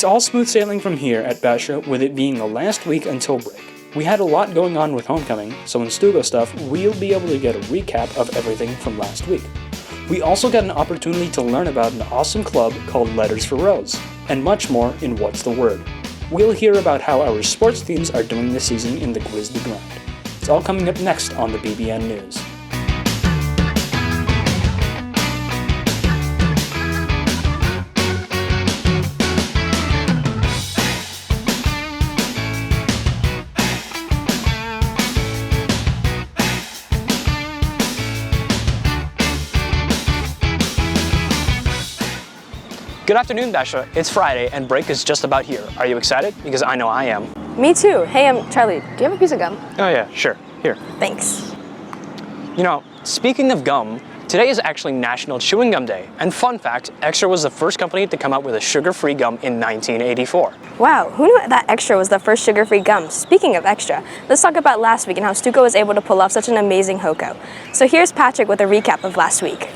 all smooth sailing from here at Basha, with it being the last week until break. We had a lot going on with homecoming, so in Stugo Stuff, we'll be able to get a recap of everything from last week. We also got an opportunity to learn about an awesome club called Letters for Rose, and much more in What's the Word. We'll hear about how our sports teams are doing this season in the Grizzly Grind. It's all coming up next on the BBN News. Good afternoon, Basha. It's Friday and break is just about here. Are you excited? Because I know I am. Me too. Hey, Charlie, do you have a piece of gum? Oh yeah, sure. Here. Thanks. You know, speaking of gum, today is actually National Chewing Gum Day. And fun fact, Extra was the first company to come out with a sugar-free gum in 1984. Wow, who knew that Extra was the first sugar-free gum? Speaking of Extra, let's talk about last week and how Stuco was able to pull off such an amazing HOCO. So here's Patrick with a recap of last week.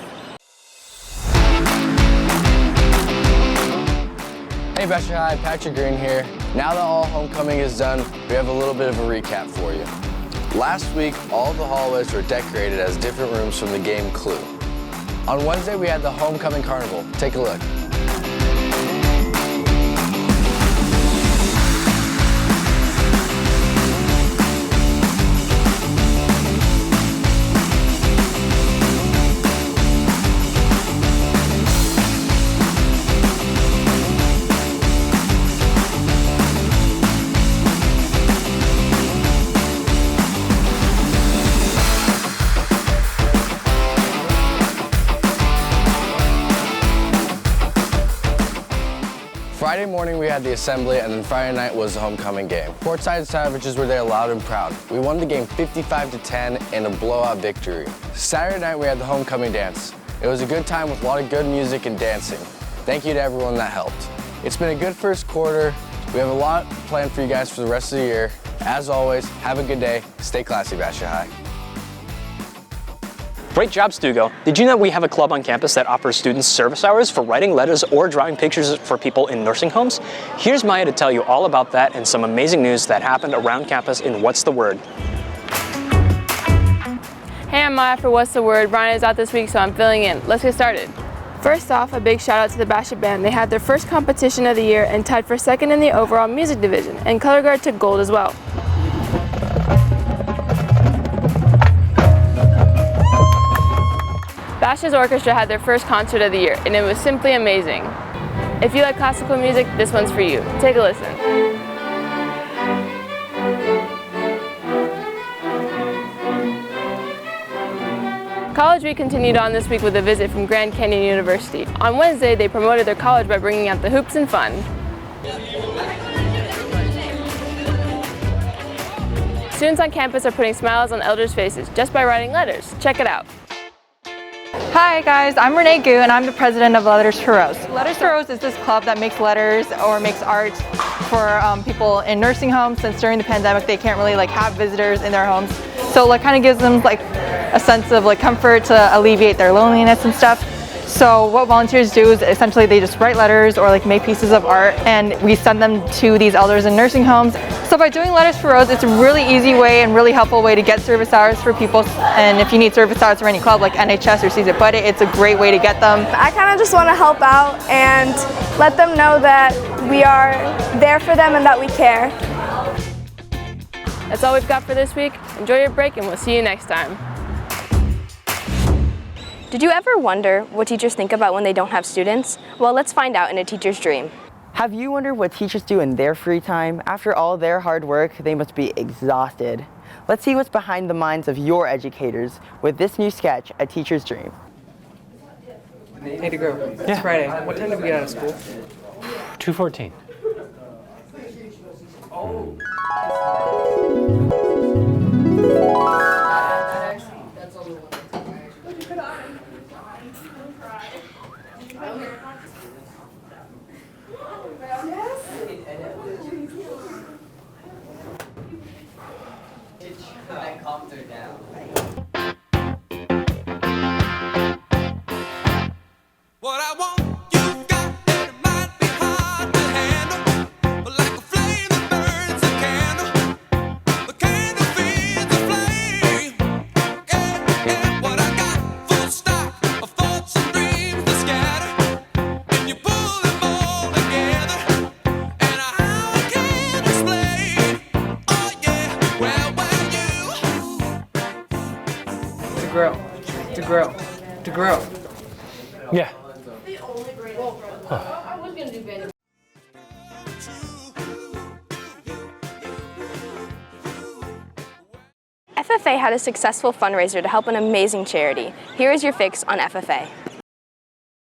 Hey Basha, hi, Patrick Green here. Now that all homecoming is done, we have a little bit of a recap for you. Last week, all the hallways were decorated as different rooms from the game Clue. On Wednesday, we had the Homecoming Carnival. Take a look. Friday morning we had the assembly, and then Friday night was the homecoming game. Courtside Savages were there loud and proud. We won the game 55-10 in a blowout victory. Saturday night we had the homecoming dance. It was a good time with a lot of good music and dancing. Thank you to everyone that helped. It's been a good first quarter. We have a lot planned for you guys for the rest of the year. As always, have a good day. Stay classy, Basha High. Great job, Stugo. Did you know we have a club on campus that offers students service hours for writing letters or drawing pictures for people in nursing homes? Here's Maya to tell you all about that and some amazing news that happened around campus in What's the Word. Hey, I'm Maya for What's the Word. Brian is out this week, so I'm filling in. Let's get started. First off, a big shout out to the Basha Band. They had their first competition of the year and tied for second in the overall music division, and Color Guard took gold as well. Basha's Orchestra had their first concert of the year, and it was simply amazing. If you like classical music, this one's for you. Take a listen. College Week continued on this week with a visit from Grand Canyon University. On Wednesday, they promoted their college by bringing out the hoops and fun. Students on campus are putting smiles on elders' faces just by writing letters. Check it out. Hi guys, I'm Renee Gu and I'm the president of Letters for Rose. Letters for Rose is this club that makes letters or makes art for people in nursing homes, since during the pandemic they can't really have visitors in their homes. So kind of gives them a sense of comfort to alleviate their loneliness and stuff. So what volunteers do is essentially they just write letters or make pieces of art, and we send them to these elders in nursing homes. So by doing Letters for Rose, it's a really easy way and really helpful way to get service hours for people. And if you need service hours for any club like NHS or Caesar Buddy, it's a great way to get them. I kind of just want to help out and let them know that we are there for them and that we care. That's all we've got for this week. Enjoy your break and we'll see you next time. Did you ever wonder what teachers think about when they don't have students? Well, let's find out in A Teacher's Dream. Have you wondered what teachers do in their free time? After all their hard work, they must be exhausted. Let's see what's behind the minds of your educators with this new sketch, A Teacher's Dream. Hey, to go. It's Friday. What time did we get out of school? 2:14. What I want, you got, and it might be hard to handle. FFA had a successful fundraiser to help an amazing charity. Here is your fix on FFA.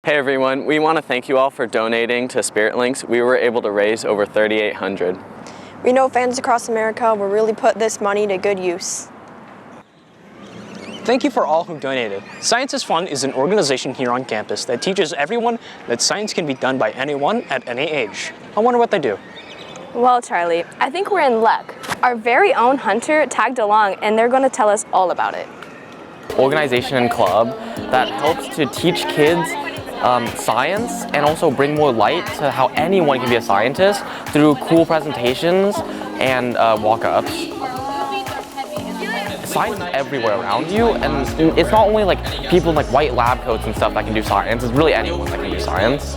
Hey everyone, we want to thank you all for donating to Spirit Links. We were able to raise over $3,800. We know fans across America will really put this money to good use. Thank you for all who donated. Science is Fun is an organization here on campus that teaches everyone that science can be done by anyone at any age. I wonder what they do. Well, Charlie, I think we're in luck. Our very own Hunter tagged along and they're going to tell us all about it. Organization and club that helps to teach kids science and also bring more light to how anyone can be a scientist through cool presentations and walk-ups. Science is everywhere around you, and it's not only like people in like white lab coats and stuff that can do science, it's really anyone that can do science.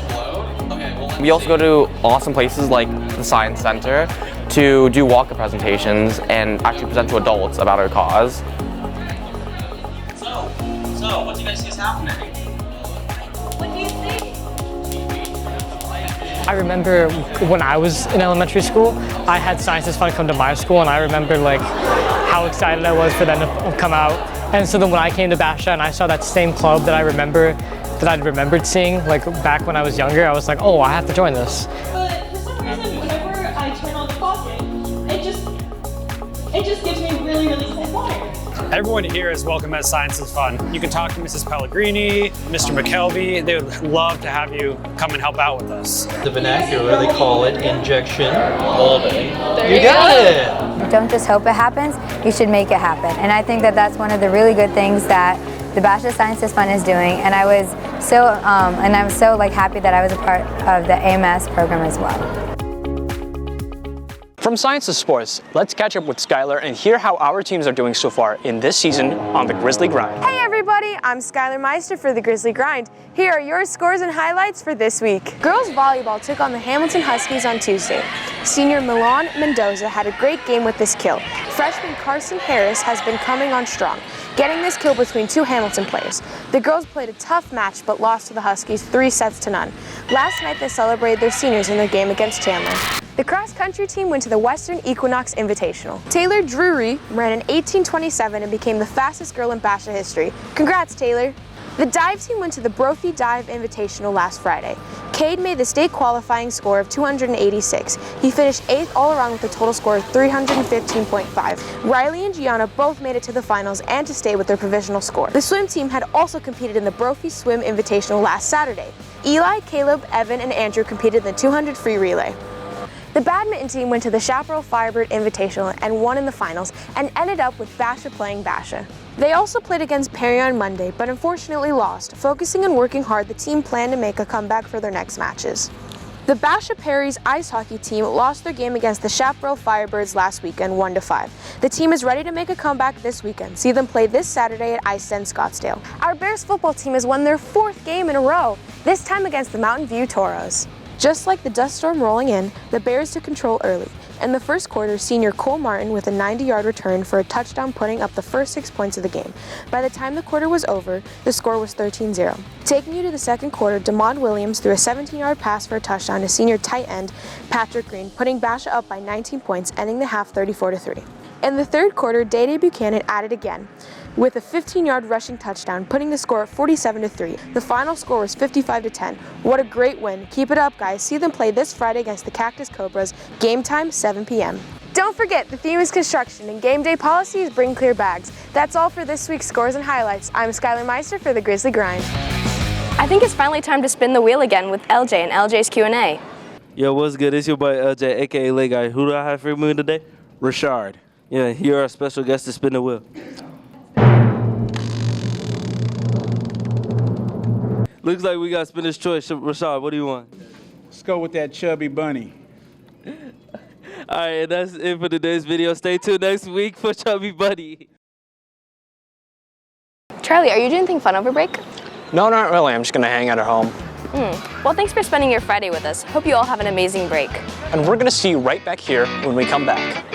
We also go to awesome places like the Science Center to do walk-up presentations and actually present to adults about our cause. So what do you guys see is happening? I remember when I was in elementary school, I had Science is Fun come to my school, and I remember like how excited I was for them to come out. And so then when I came to Basha and I saw that same club that I'd remembered seeing like back when I was younger, I was like, oh, I have to join this. But for some reason, whenever I turn on the faucet, it just gives me really cold water. Everyone here is welcome at Science is Fun. You can talk to Mrs. Pellegrini, Mr. McKelvey. They would love to have you come and help out with us. The vernacular, they call it injection molding. You got it! Don't just hope it happens, you should make it happen. And I think that that's one of the really good things that the Basha Science is Fun is doing. And I was so happy that I was a part of the AMS program as well. From Science to Sports, let's catch up with Skylar and hear how our teams are doing so far in this season on the Grizzly Grind. Hey everybody, I'm Skylar Meister for the Grizzly Grind. Here are your scores and highlights for this week. Girls volleyball took on the Hamilton Huskies on Tuesday. Senior Milan Mendoza had a great game with this kill. Freshman Carson Harris has been coming on strong, getting this kill between two Hamilton players. The girls played a tough match but lost to the Huskies 3-0. Last night they celebrated their seniors in their game against Chandler. The cross-country team went to the Western Equinox Invitational. Taylor Drury ran an 18:27 and became the fastest girl in Basha history. Congrats, Taylor! The dive team went to the Brophy Dive Invitational last Friday. Cade made the state qualifying score of 286. He finished 8th all around with a total score of 315.5. Riley and Gianna both made it to the finals and to stay with their provisional score. The swim team had also competed in the Brophy Swim Invitational last Saturday. Eli, Caleb, Evan, and Andrew competed in the 200 free relay. The badminton team went to the Chaparral Firebird Invitational and won in the finals and ended up with Basha playing Basha. They also played against Perry on Monday, but unfortunately lost. Focusing on working hard, the team planned to make a comeback for their next matches. The Basha Perry's ice hockey team lost their game against the Chaparral Firebirds last weekend 1-5. The team is ready to make a comeback this weekend. See them play this Saturday at Ice Den Scottsdale. Our Bears football team has won their 4th game in a row, this time against the Mountain View Toros. Just like the dust storm rolling in, the Bears took control early. In the first quarter, senior Cole Martin with a 90-yard return for a touchdown putting up the first 6 points of the game. By the time the quarter was over, the score was 13-0. Taking you to the second quarter, DeMond Williams threw a 17-yard pass for a touchdown to senior tight end Patrick Green, putting Basha up by 19 points, ending the half 34-3. In the third quarter, Day-Day Buchanan added again with a 15-yard rushing touchdown, putting the score at 47-3. The final score was 55-10. What a great win. Keep it up, guys. See them play this Friday against the Cactus Cobras. Game time, 7 p.m. Don't forget, the theme is construction, and game day policy is bring clear bags. That's all for this week's scores and highlights. I'm Skylar Meister for the Grizzly Grind. I think it's finally time to spin the wheel again with LJ and LJ's Q&A. Yo, what's good? It's your boy LJ, aka Lay Guy. Who do I have for me today? Rashard. Yeah, you're our special guest to spin the wheel. Looks like we got spinner's choice. Rashad, what do you want? Let's go with that chubby bunny. All right, that's it for today's video. Stay tuned next week for Chubby Bunny. Charlie, are you doing anything fun over break? No, not really. I'm just going to hang out at home. Well, thanks for spending your Friday with us. Hope you all have an amazing break. And we're going to see you right back here when we come back.